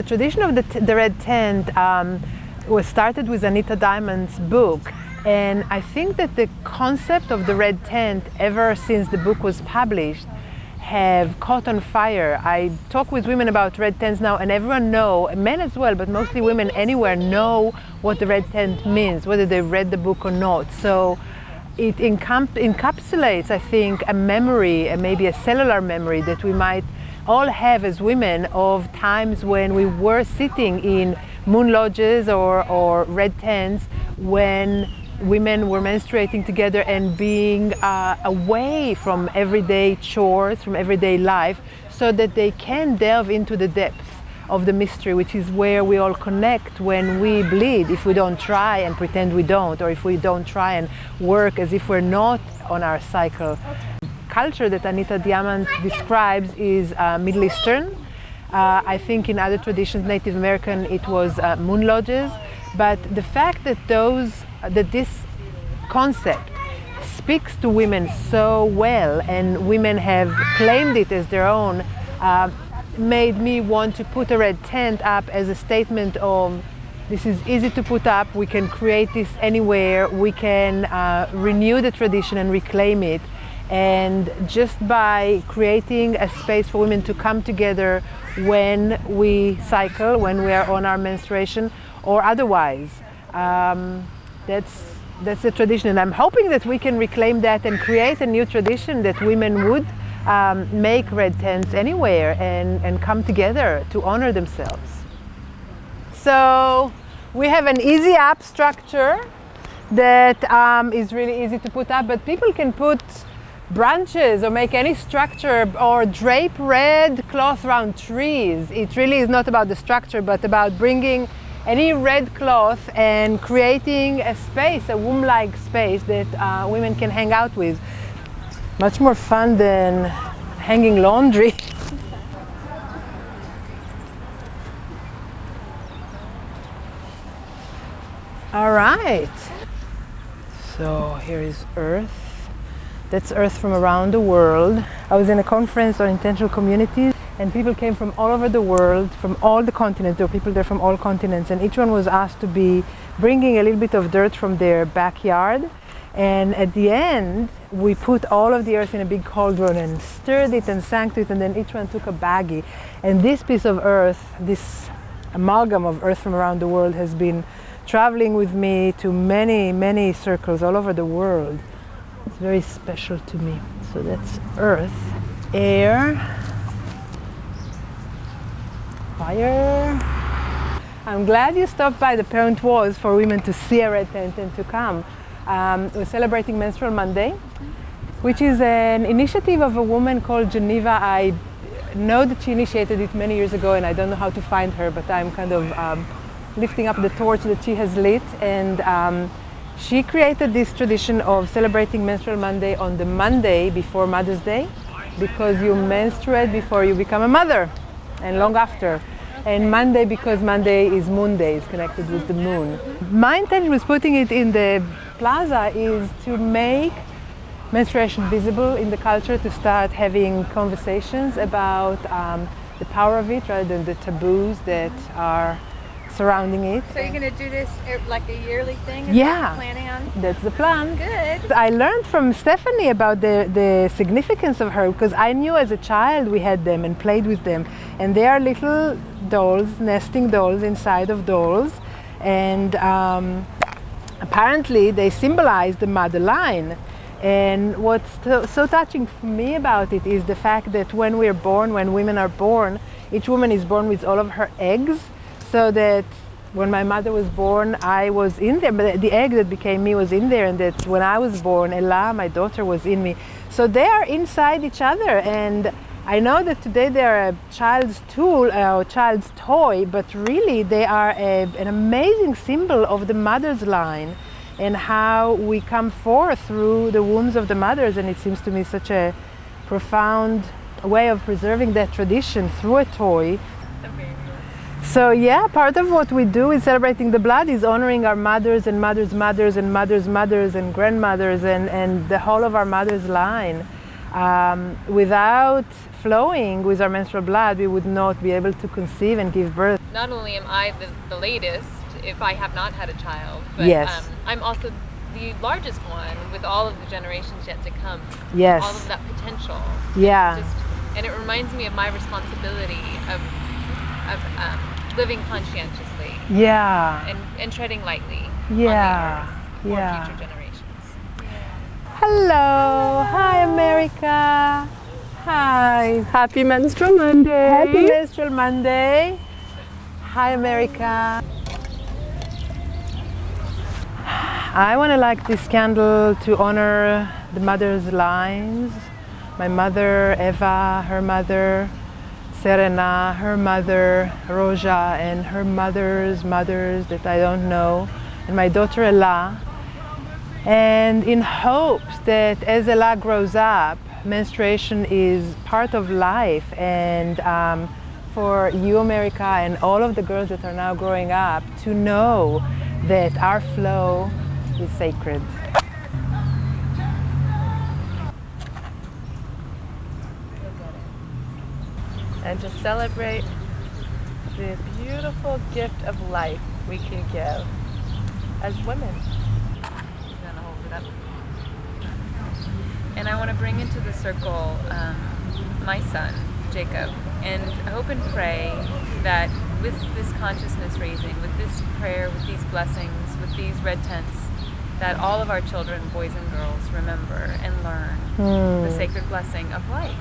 The tradition of the red tent was started with Anita Diamond's book. And I think that the concept of the red tent, ever since the book was published, have caught on fire. I talk with women about red tents now, and everyone know, men as well, but mostly women anywhere know what the red tent means, whether they read the book or not. So it encapsulates, I think, a memory, maybe a cellular memory that we might all have as women of times when we were sitting in moon lodges or red tents, when women were menstruating together and being away from everyday chores, from everyday life, so that they can delve into the depths of the mystery, which is where we all connect when we bleed, if we don't try and pretend we don't, or if we don't try and work as if we're not on our cycle. Culture that Anita Diamond describes is Middle Eastern. I think in other traditions, Native American, it was moon lodges. But the fact that this concept speaks to women so well, and women have claimed it as their own, made me want to put a red tent up as a statement of, this is easy to put up, we can create this anywhere, we can renew the tradition and reclaim it. And just by creating a space for women to come together when we cycle, when we are on our menstruation, or otherwise. That's the tradition, and I'm hoping that we can reclaim that and create a new tradition that women would make red tents anywhere and come together to honor themselves. So we have an easy up structure that is really easy to put up, but people can put branches or make any structure or drape red cloth around trees. It really is not about the structure, but about bringing any red cloth and creating a space, a womb-like space that women can hang out with. Much more fun than hanging laundry. All right. So here is Earth. That's Earth from around the world. I was in a conference on intentional communities, and people came from all over the world, from all the continents. There were people there from all continents, and each one was asked to be bringing a little bit of dirt from their backyard. And at the end, we put all of the earth in a big cauldron and stirred it and sank it, and then each one took a baggie. And this piece of earth, this amalgam of earth from around the world, has been traveling with me to many, many circles all over the world. It's very special to me. So that's earth, air, fire. I'm glad you stopped by the Parent Wars for women to see a red tent and to come. We're celebrating Menstrual Monday, which is an initiative of a woman called Geneva. I know that she initiated it many years ago, and I don't know how to find her, but I'm kind of lifting up the torch that she has lit. And she created this tradition of celebrating Menstrual Monday on the Monday before Mother's Day, because you menstruate before you become a mother and long after. And Monday, because Monday is Moon Day, it's connected with the moon. My intention with putting it in the plaza is to make menstruation visible in the culture, to start having conversations about the power of it rather than the taboos that are surrounding it. So you're going to do this like a yearly thing? Is Yeah, what you're planning on? That's the plan. Good. I learned from Stephanie about the significance of her, because I knew as a child we had them and played with them, and they are little dolls, nesting dolls inside of dolls, and apparently they symbolize the mother line. And what's so touching for me about it is the fact that when we're born, when women are born, each woman is born with all of her eggs, so that when my mother was born, I was in there, but the egg that became me was in there, and that when I was born, Ella, my daughter, was in me. So they are inside each other, and I know that today they are a child's tool, or child's toy, but really they are an amazing symbol of the mother's line and how we come forth through the wombs of the mothers. And it seems to me such a profound way of preserving that tradition through a toy. So yeah, part of what we do in celebrating the blood is honoring our mothers and mothers' mothers and mothers' mothers and grandmothers and the whole of our mother's line. Without flowing with our menstrual blood, we would not be able to conceive and give birth. Not only am I the latest, if I have not had a child, but Yes. I'm also the largest one with all of the generations yet to come. Yes. All of that potential. Yeah. And it reminds me of my responsibility of living conscientiously. Yeah. And treading lightly Yeah. on the earth for future generations. Hello. Hi, America. Hi. Happy Menstrual Monday. Happy Menstrual Monday. Hi, America. I want to light this candle to honor the mothers' lines. My mother, Eva, her mother, Serena, her mother, Roja, and her mother's mothers that I don't know, and my daughter Ella. And in hopes that as Ella grows up, menstruation is part of life, and for you, America, and all of the girls that are now growing up to know that our flow is sacred. And to celebrate the beautiful gift of life we can give as women. I'm gonna hold it up. And I want to bring into the circle my son, Jacob, and hope and pray that with this consciousness raising, with this prayer, with these blessings, with these red tents, that all of our children, boys and girls, remember and learn the sacred blessing of life.